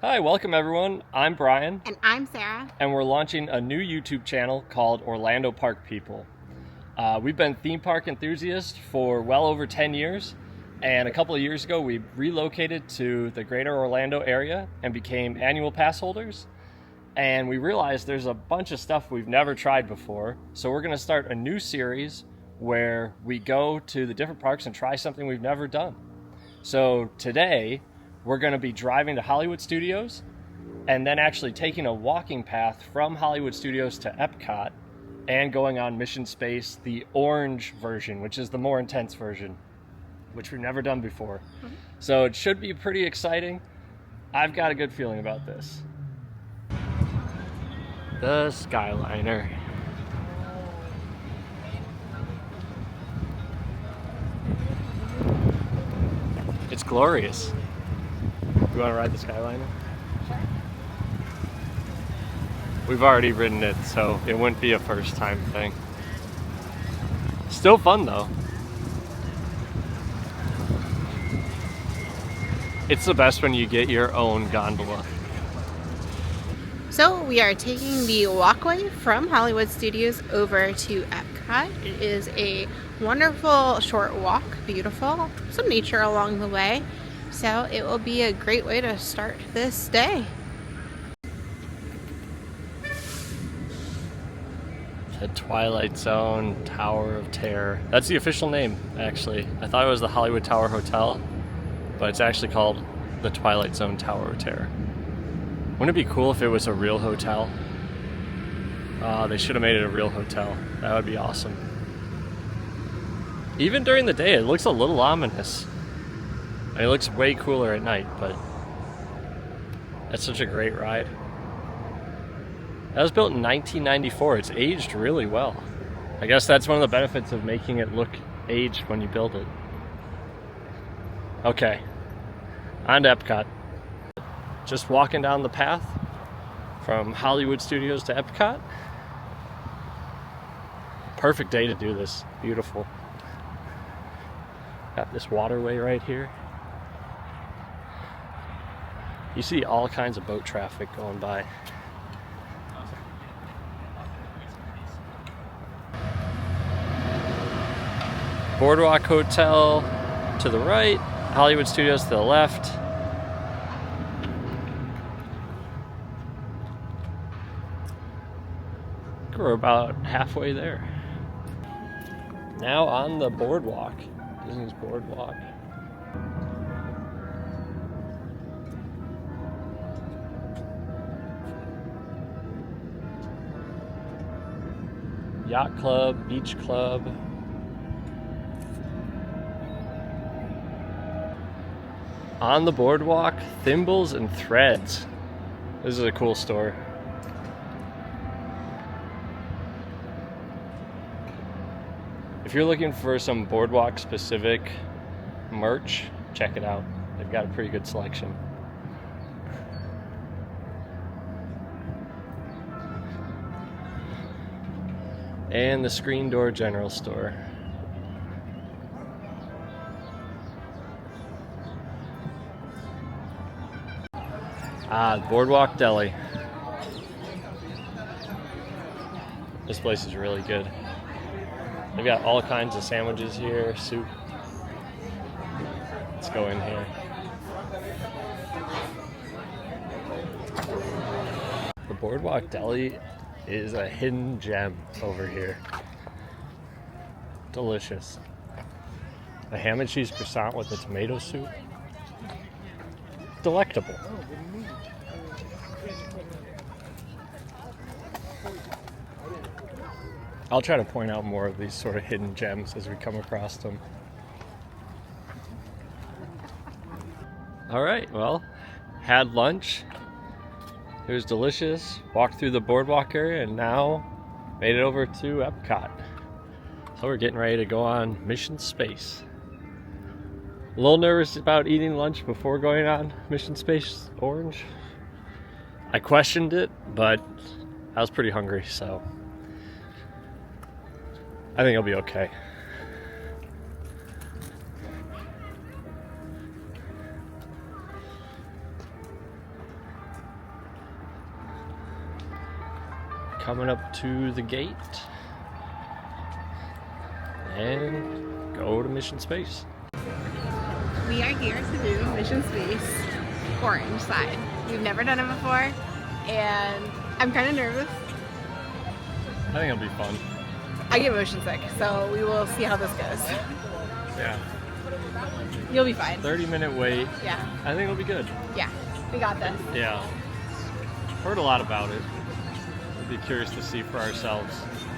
Hi, welcome everyone. I'm Brian. And I'm Sarah. And we're launching a new YouTube channel called Orlando Park People. We've been theme park enthusiasts for well over 10 years. And a couple of years ago, we relocated to the greater Orlando area and became annual pass holders. And we realized there's a bunch of stuff we've never tried before. So we're going to start a new series where we go to the different parks and try something we've never done. So today, we're going to be driving to Hollywood Studios and then actually taking a walking path from Hollywood Studios to Epcot and going on Mission Space, the orange version, which is the more intense version, which we've never done before. So it should be pretty exciting. I've got a good feeling about this. The Skyliner. It's glorious. You want to ride the Skyliner? We've already ridden it, so it wouldn't be a first time thing. Still fun though. It's the best when you get your own gondola. So we are taking the walkway from Hollywood Studios over to Epcot. It is a wonderful short walk, beautiful, some nature along the way. So it will be a great way to start this day. The Twilight Zone Tower of Terror. That's the official name, actually. I thought it was the Hollywood Tower Hotel, but it's actually called the Twilight Zone Tower of Terror. Wouldn't it be cool if it was a real hotel? They should have made it a real hotel. That would be awesome. Even during the day, it looks a little ominous. It looks way cooler at night, but that's such a great ride. That was built in 1994. It's aged really well. I guess that's one of the benefits of making it look aged when you build it. Okay, on to Epcot. Just walking down the path from Hollywood Studios to Epcot. Perfect day to do this. Beautiful. Got this waterway right here. You see all kinds of boat traffic going by. Boardwalk Hotel to the right, Hollywood Studios to the left. We're about halfway there. Now on the boardwalk, Disney's boardwalk. Yacht Club, Beach Club. On the boardwalk, Thimbles and Threads. This is a cool store. If you're looking for some boardwalk specific merch, check it out. They've got a pretty good selection. And the Screen Door General Store. The Boardwalk Deli. This place is really good. They've got all kinds of sandwiches here, soup. Let's go in here. The Boardwalk Deli is a hidden gem over here. Delicious. A ham and cheese croissant with a tomato soup. Delectable. I'll try to point out more of these sort of hidden gems as we come across them. All right, well, had lunch. It was delicious. Walked through the boardwalk area and now made it over to Epcot. So we're getting ready to go on Mission Space. A little nervous about eating lunch before going on Mission Space Orange. I questioned it, but I was pretty hungry, so I think I'll be okay. coming up to the gate and go to Mission Space. We are here to do Mission Space orange side. We've never done it before, and I'm kind of nervous. I think it'll be fun. I get motion sick, so we will see how this goes. Yeah. You'll be fine. 30-minute wait. Yeah. I think it'll be good. Yeah, we got this. Yeah. Heard a lot about it. We'll be curious to see for ourselves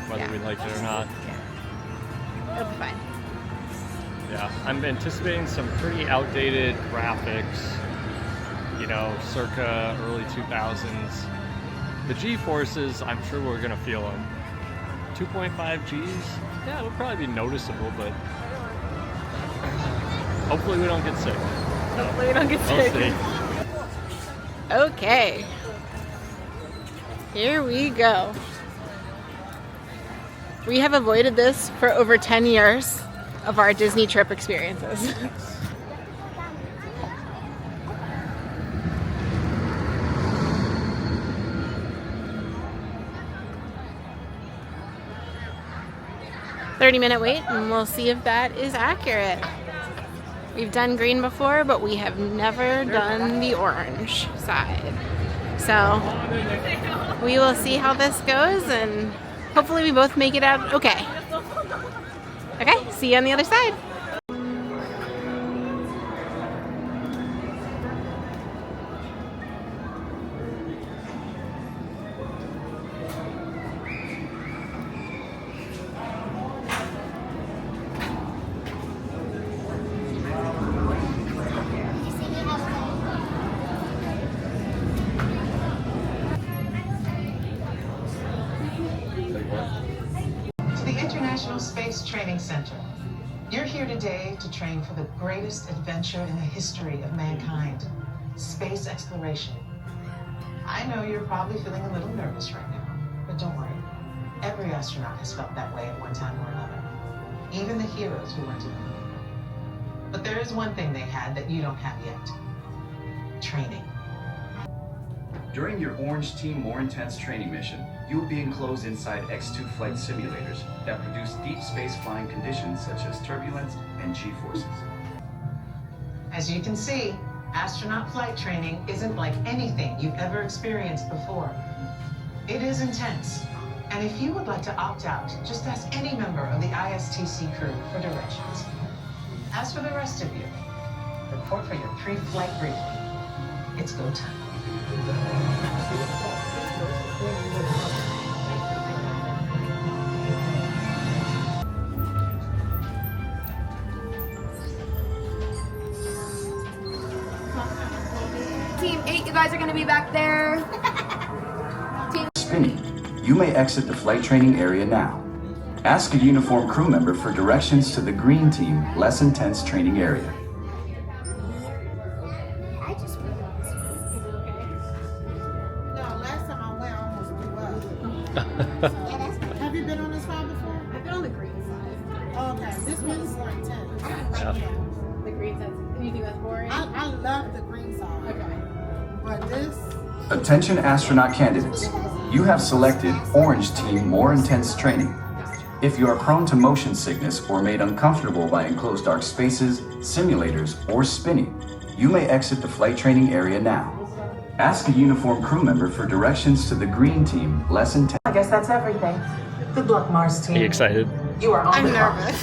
whether we like it or not. Yeah. It'll be fine. Yeah. I'm anticipating some pretty outdated graphics, you know, circa early 2000s. The G-forces, I'm sure we're going to feel them. 2.5 Gs, yeah, it'll probably be noticeable, but hopefully we don't get sick. Hopefully we don't get sick. We'll see. Okay. Here we go. We have avoided this for over 10 years of our Disney trip experiences. 30-minute wait, and we'll see if that is accurate. We've done green before, but we have never done the orange side. So we will see how this goes, and hopefully we both make it out okay. Okay, see you on the other side. Space Training Center. You're here today to train for the greatest adventure in the history of mankind, space exploration. I know you're probably feeling a little nervous right now, but don't worry. Every astronaut has felt that way at one time or another, even the heroes who went to the moon. But there is one thing they had that you don't have yet: training. During your Orange Team More Intense training mission, you will be enclosed inside X2 flight simulators that produce deep space flying conditions such as turbulence and G-forces. As you can see, astronaut flight training isn't like anything you've ever experienced before. It is intense. And if you would like to opt out, just ask any member of the ISTC crew for directions. As for the rest of you, report for your pre-flight briefing. It's go time. Team 8, you guys are going to be back there. Spinny, you may exit the flight training area now. Ask a uniformed crew member for directions to the Green Team Less Intense training area. Have you been on this side before? I've been on the green side. Oh, okay, this one's like 10. Yeah. The green side. You think that's boring? I love the green side. Okay. But this, Attention astronaut candidates. You have selected Orange Team More Intense Training. If you are prone to motion sickness or made uncomfortable by enclosed dark spaces, simulators, or spinning, you may exit the flight training area now. Ask a uniformed crew member for directions to the Green Team Less Intense. I guess that's everything. Good luck, Mars team. Are you excited? You are on I'm the clock. nervous.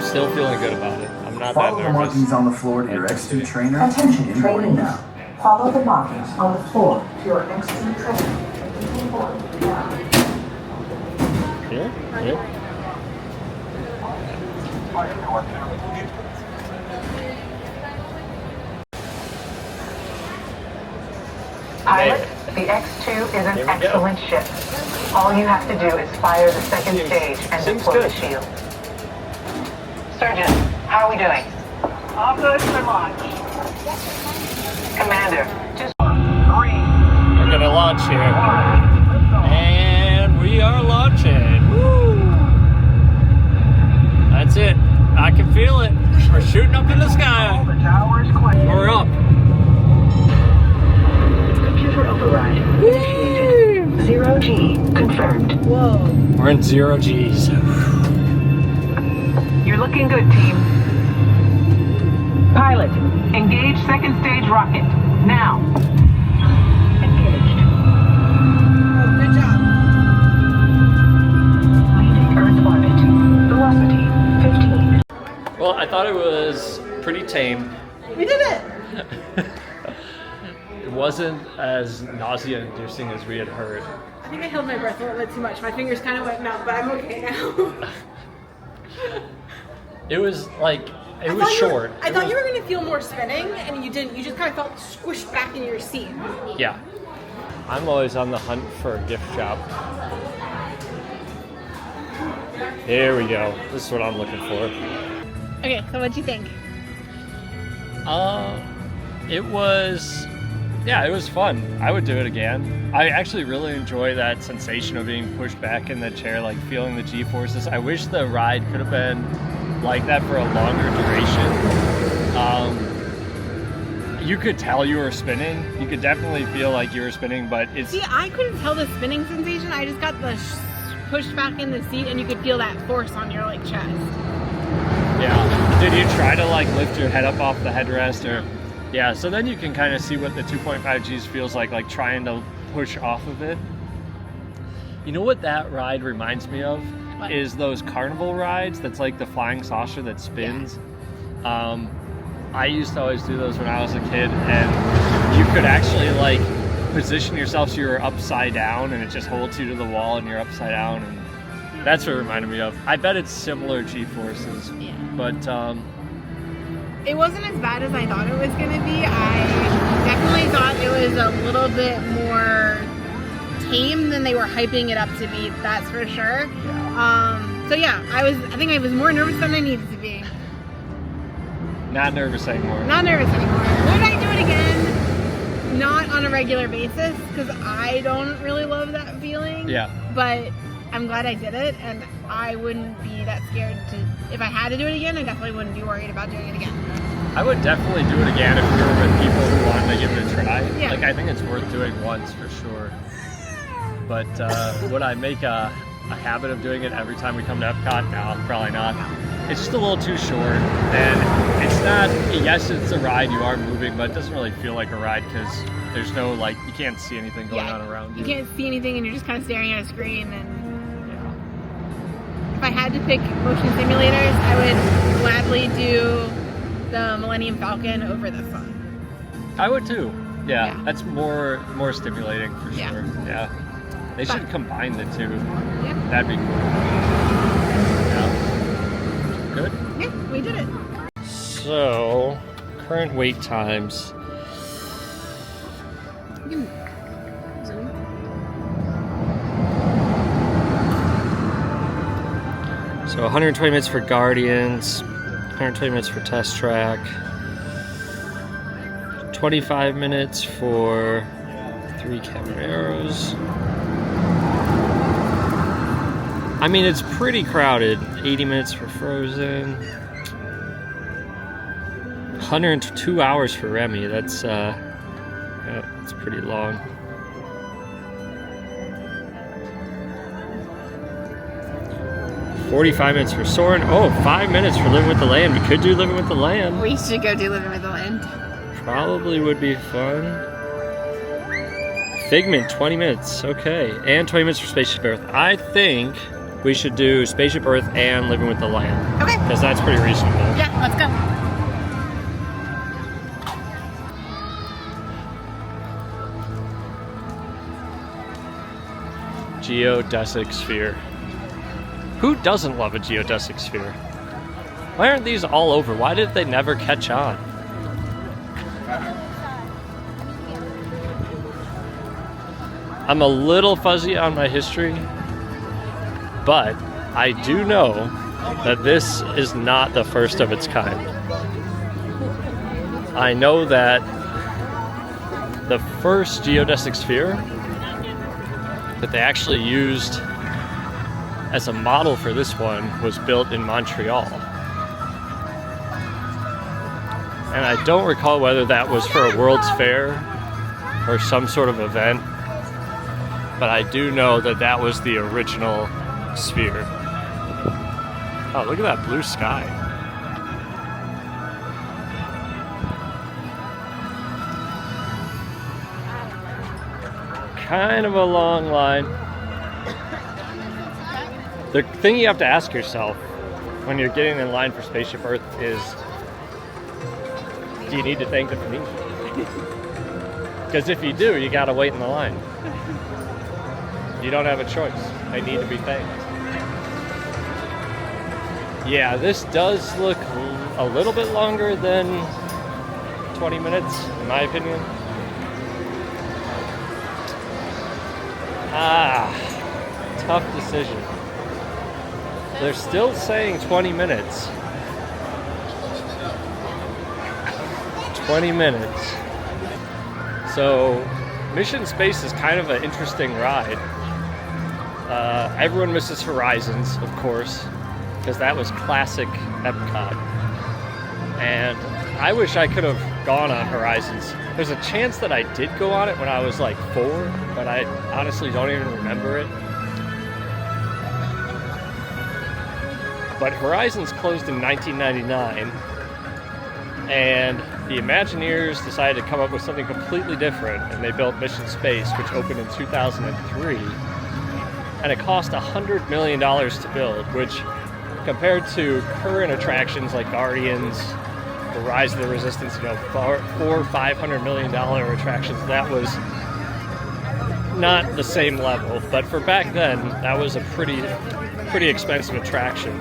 Still feeling good about it. I'm not Follow that the nervous. markings on the floor to your X2 trainer. Attention, In boarding trainees. now. Follow the markings on the floor to your X2 trainer. In boarding now. Here? Here? Pilot, the X2 is an Here we go. excellent ship. All you have to do is fire the second stage and Seems deploy the good. shield. Surgeon, how are we doing? All good for launch. Commander, just green. We're gonna launch here. And we are launching. Woo! That's it. I can feel it. We're shooting up in the sky. The tower is clear. We're up. User override initiated. 0G confirmed. Whoa. We're in 0Gs. You're looking good, team. Pilot, engage second stage rocket. Now. Engaged. Oh, good job. Leaving Earth orbit. Velocity 15. Well, I thought it was pretty tame. We did it. It wasn't as nausea-inducing as we had heard. I think I held my breath a little bit too much. My fingers kind of went numb, but I'm okay now. It was like, it was short. I thought you were going to feel more spinning, and you didn't. You just kind of felt squished back in your seat. Yeah. I'm always on the hunt for a gift shop. Here we go. This is what I'm looking for. Okay, so what'd you think? It was fun. I would do it again. I actually really enjoy that sensation of being pushed back in the chair, like feeling the G-forces. I wish the ride could have been like that for a longer duration. You could tell you were spinning. You could definitely feel like you were spinning, but it's... See, I couldn't tell the spinning sensation. I just got the pushed back in the seat, and you could feel that force on your like chest. Yeah. Did you try to like lift your head up off the headrest or... Yeah, so then you can kind of see what the 2.5 Gs feels like trying to push off of it. You know what that ride reminds me of? What? Is those carnival rides that's like the flying saucer that spins. Yeah. I used to always do those when I was a kid, and you could actually like position yourself so you were upside down and it just holds you to the wall and you're upside down, and that's what it reminded me of. I bet it's similar G-forces. Yeah. But it wasn't as bad as I thought it was going to be. I definitely thought it was a little bit more tame than they were hyping it up to be, that's for sure. Yeah. So yeah, I think I was more nervous than I needed to be. Not nervous anymore. Not nervous anymore. Would I do it again? Not on a regular basis, because I don't really love that feeling. Yeah. But I'm glad I did it, and I wouldn't be that scared to, if I had to do it again, I definitely wouldn't be worried about doing it again. I would definitely do it again if we were with people who wanted to give it a try. Yeah. Like, I think it's worth doing once for sure. But would I make a habit of doing it every time we come to Epcot? No, probably not. It's just a little too short, and it's not, yes, it's a ride, you are moving, but it doesn't really feel like a ride because there's no, like, you can't see anything going on around you. You can't see anything, and you're just kind of staring at a screen, and if I had to pick motion simulators, I would gladly do the Millennium Falcon over this one. I would too. Yeah. That's more stimulating for Yeah. sure. Yeah. They should combine the two. Yeah. That'd be cool. Yeah. Good? Yeah, we did it. So, current wait times. So 120 minutes for Guardians, 120 minutes for Test Track, 25 minutes for 3 Camarones. I mean, it's pretty crowded. 80 minutes for Frozen. 102 hours for Remy. That's pretty long. $45 minutes for Soarin'. Oh, 5 minutes for Living with the Land. We could do Living with the Land. We should go do Living with the Land. Probably would be fun. Figment, 20 minutes. Okay. And 20 minutes for Spaceship Earth. I think we should do Spaceship Earth and Living with the Land. Okay. Because that's pretty reasonable. Yeah, let's go. Geodesic Sphere. Who doesn't love a geodesic sphere? Why aren't these all over? Why did they never catch on? I'm a little fuzzy on my history, but I do know that this is not the first of its kind. I know that the first geodesic sphere that they actually used as a model for this one was built in Montreal. And I don't recall whether that was for a World's Fair or some sort of event, but I do know that that was the original sphere. Oh, look at that blue sky. Kind of a long line. The thing you have to ask yourself when you're getting in line for Spaceship Earth is, do you need to thank the Venetian? Because if you do, you gotta wait in the line. You don't have a choice. They need to be thanked. Yeah, this does look a little bit longer than 20 minutes, in my opinion. Tough decision. They're still saying 20 minutes. 20 minutes. So, Mission Space is kind of an interesting ride. Everyone misses Horizons, of course, because that was classic Epcot. And I wish I could have gone on Horizons. There's a chance that I did go on it when I was like 4, but I honestly don't even remember it. But Horizons closed in 1999, and the Imagineers decided to come up with something completely different, and they built Mission Space, which opened in 2003, and it cost $100 million to build, which compared to current attractions like Guardians, the Rise of the Resistance, $400 or $500 million attractions, that was not the same level. But for back then, that was a pretty expensive attraction.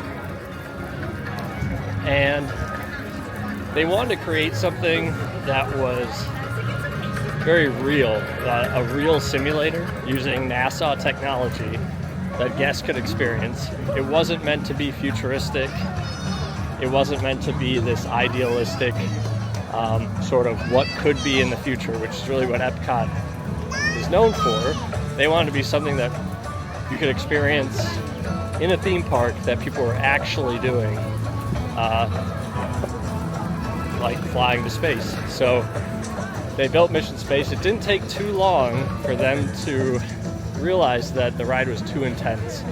And they wanted to create something that was very real, a real simulator using NASA technology that guests could experience. It wasn't meant to be futuristic. It wasn't meant to be this idealistic sort of what could be in the future, which is really what Epcot is known for. They wanted to be something that you could experience in a theme park that people were actually doing, like flying to space. So they built Mission Space. It didn't take too long for them to realize that the ride was too intense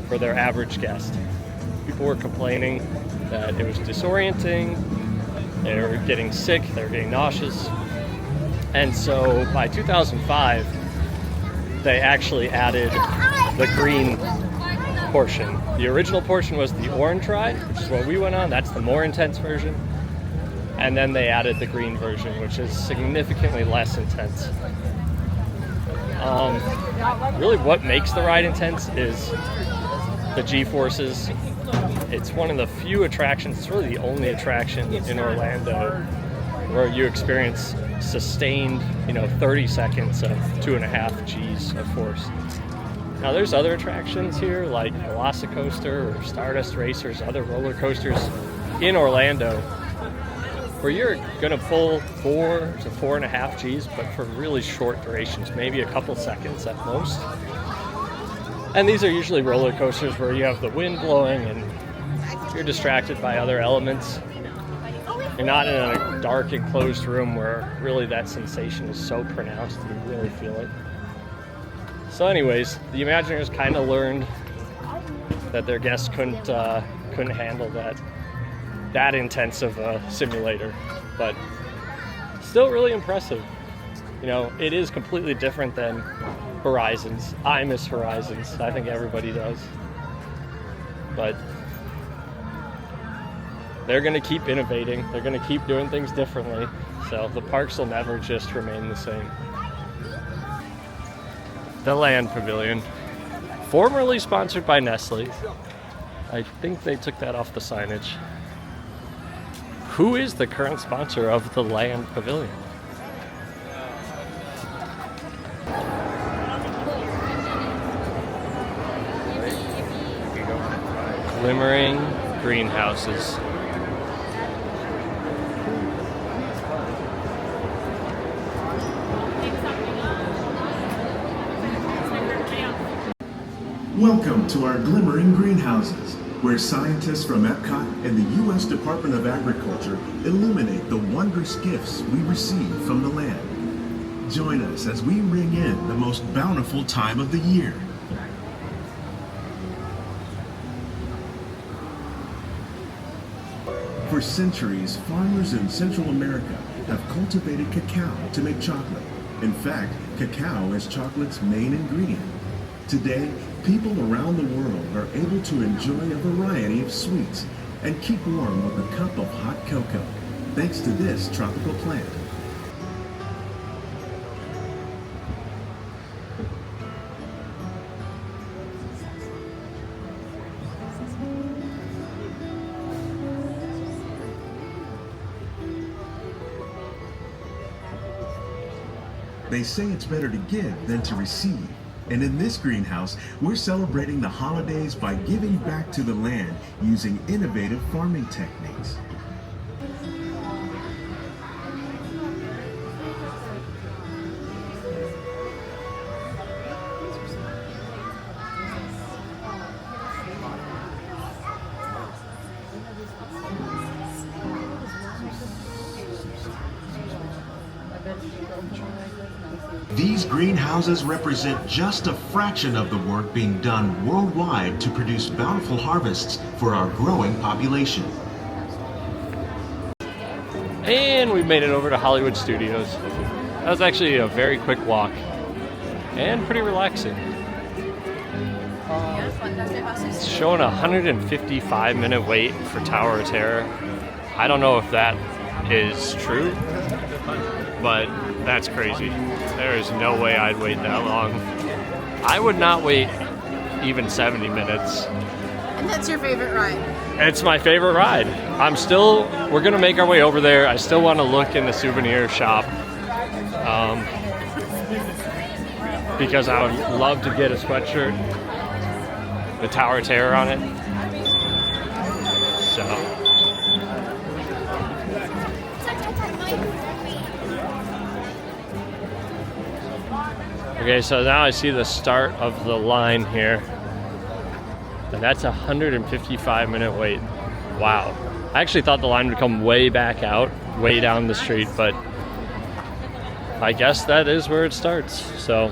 for their average guest. People were complaining that it was disorienting, they were getting sick, they were getting nauseous. And so by 2005, they actually added the green portion. The original portion was the orange ride, which is what we went on. That's the more intense version. And then they added the green version, which is significantly less intense. Really what makes the ride intense is the G-forces. It's one of the few attractions, it's really the only attraction in Orlando where you experience sustained, 30 seconds of 2.5 G's of force. Now there's other attractions here like Velocicoaster or Stardust Racers, other roller coasters in Orlando where you're going to pull 4 to 4.5 G's, but for really short durations, maybe a couple seconds at most. And these are usually roller coasters where you have the wind blowing and you're distracted by other elements. You're not in a dark enclosed room where really that sensation is so pronounced and you really feel it. So anyways, the Imagineers kind of learned that their guests couldn't handle that intense of a simulator, but still really impressive. It is completely different than Horizons. I miss Horizons. I think everybody does. But they're going to keep innovating. They're going to keep doing things differently. So the parks will never just remain the same. The Land Pavilion, formerly sponsored by Nestle. I think they took that off the signage. Who is the current sponsor of the Land Pavilion? Glimmering greenhouses. Welcome to our glimmering greenhouses, where scientists from Epcot and the U.S. Department of Agriculture illuminate the wondrous gifts we receive from the land. Join us as we ring in the most bountiful time of the year. For centuries, farmers in Central America have cultivated cacao to make chocolate. In fact, cacao is chocolate's main ingredient. Today, people around the world are able to enjoy a variety of sweets and keep warm with a cup of hot cocoa, thanks to this tropical plant. They say it's better to give than to receive. And in this greenhouse, we're celebrating the holidays by giving back to the land using innovative farming techniques. These greenhouses represent just a fraction of the work being done worldwide to produce bountiful harvests for our growing population. And we made it over to Hollywood Studios. That was actually a very quick walk and pretty relaxing. It's showing a 155-minute wait for Tower of Terror. I don't know if that is true, but that's crazy. There is no way I'd wait that long. I would not wait even 70 minutes. And that's your favorite ride? It's my favorite ride. We're gonna make our way over there. I still want to look in the souvenir shop because I would love to get a sweatshirt with Tower of Terror on it. So. Okay, so now I see the start of the line here. And that's a 155-minute wait. Wow. I actually thought the line would come way back out, way down the street, but I guess that is where it starts. So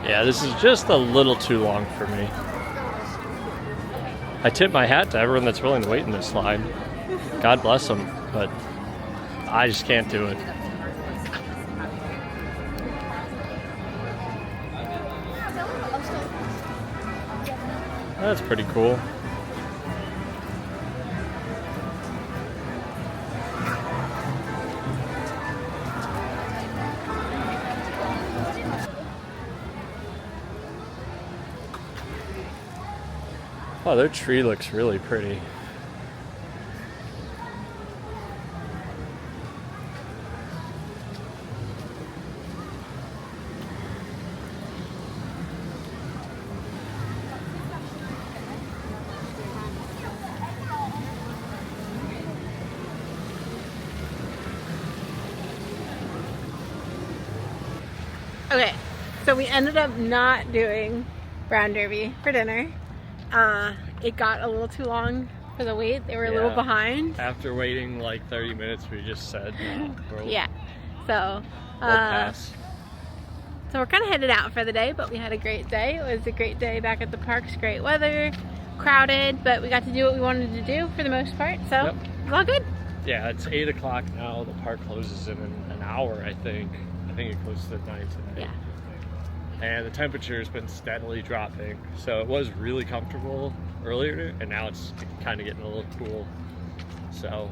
yeah, this is just a little too long for me. I tip my hat to everyone that's willing to wait in this line. God bless them, but I just can't do it. That's pretty cool. Oh, their tree looks really pretty. Okay, so we ended up not doing Brown Derby for dinner. It got a little too long for the wait. They were a little behind. After waiting like 30 minutes, we just said, no, yeah. So, we'll pass. So we're kind of headed out for the day, but we had a great day. It was a great day back at the parks. Great weather, crowded, but we got to do what we wanted to do for the most part. So, Yep. It's all good. Yeah, it's 8 o'clock now. The park closes in an hour, I think. I think it closes at 9 today. Yeah. And the temperature has been steadily dropping. So it was really comfortable earlier, and now it's kind of getting a little cool. So,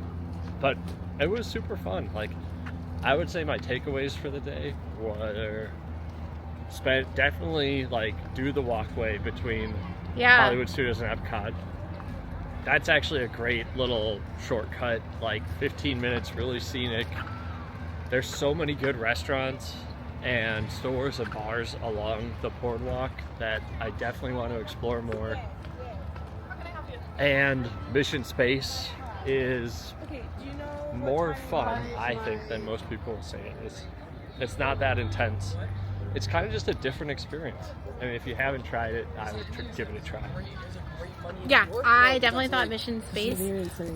but it was super fun. Like, I would say my takeaways for the day were definitely like do the walkway between Hollywood Studios and Epcot. That's actually a great little shortcut, like 15 minutes, really scenic. There's so many good restaurants and stores and bars along the boardwalk that I definitely want to explore more. And Mission Space is more fun, I think, than most people will say it is. It's not that intense. It's kind of just a different experience. I mean, if you haven't tried it, I would give it a try. Yeah, I definitely thought Mission Space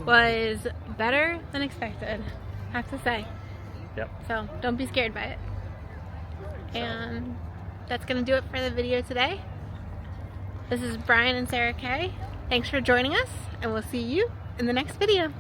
was better than expected, I have to say. Yep. So don't be scared by it. And that's gonna do it for the video today. This is Brian and Sarah Kay. Thanks for joining us, and we'll see you in the next video.